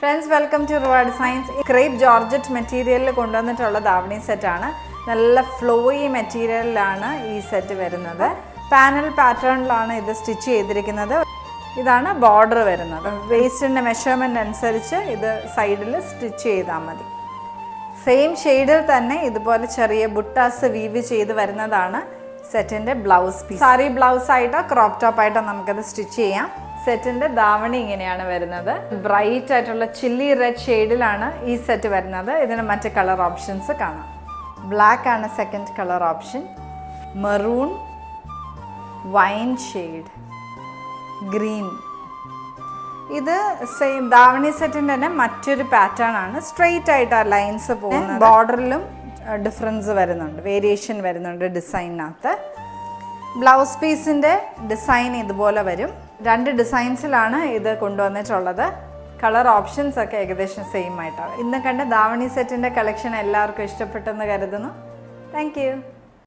Friends, welcome to Ruwa Designs. Crepe Georgette material കൊണ്ടുവന്നിട്ടുള്ള davani set ആണ്. നല്ല ഫ്ലോയി മെറ്റീരിയലിലാണ് ഈ സെറ്റ് വരുന്നത്. പാനൽ പാറ്റേണിലാണ് ഇത് സ്റ്റിച്ച് ചെയ്തിരിക്കുന്നത്. ഇതാണ് ബോർഡർ വരുന്നത്. വേസ്റ്റിന്റെ മെഷർമെന്റ് അനുസരിച്ച് ഇത് സൈഡിൽ സ്റ്റിച്ച് ചെയ്താൽ മതി. സെയിം ഷെയ്ഡിൽ തന്നെ ഇതുപോലെ ചെറിയ ബുട്ടാസ് വീവ് ചെയ്ത് വരുന്നതാണ് സെറ്റിന്റെ ബ്ലൗസ് പീസ്. സാരി ബ്ലൗസ് ആയിട്ടോ ക്രോപ്പ് ടോപ്പ് ആയിട്ടോ നമുക്കത് സ്റ്റിച്ച് ചെയ്യാം. സെറ്റിന്റെ ധാവണി ഇങ്ങനെയാണ് വരുന്നത്. ബ്രൈറ്റ് ആയിട്ടുള്ള ചില്ലി റെഡ് ഷെയ്ഡിലാണ് ഈ സെറ്റ് വരുന്നത്. ഇതിന് മറ്റ് കളർ ഓപ്ഷൻസ് കാണാം. ബ്ലാക്ക് ആണ് second colour option, maroon, wine shade, green. ഇത് സെയിം ധാവണി സെറ്റിൻ്റെ തന്നെ മറ്റൊരു പാറ്റേൺ ആണ്. സ്ട്രെയിറ്റ് ആയിട്ട് ആ ലൈൻസ് പോകുന്നത്. ബോർഡറിലും ഡിഫറൻസ് വരുന്നുണ്ട്, വേരിയേഷൻ വരുന്നുണ്ട് ഡിസൈനിനകത്ത്. ബ്ലൗസ് പീസിൻ്റെ ഡിസൈൻ ഇതുപോലെ വരും. 2 ഡിസൈൻസിലാണ് ഇത് കൊണ്ടുവന്നിട്ടുള്ളത്. കളർ ഓപ്ഷൻസ് ഒക്കെ ഏകദേശം സെയിം ആയിട്ടാണ്. ഇന്ന് കണ്ട ധാവണി സെറ്റിൻ്റെ കളക്ഷൻ എല്ലാവർക്കും ഇഷ്ടപ്പെട്ടെന്ന് കരുതുന്നു. Thank you.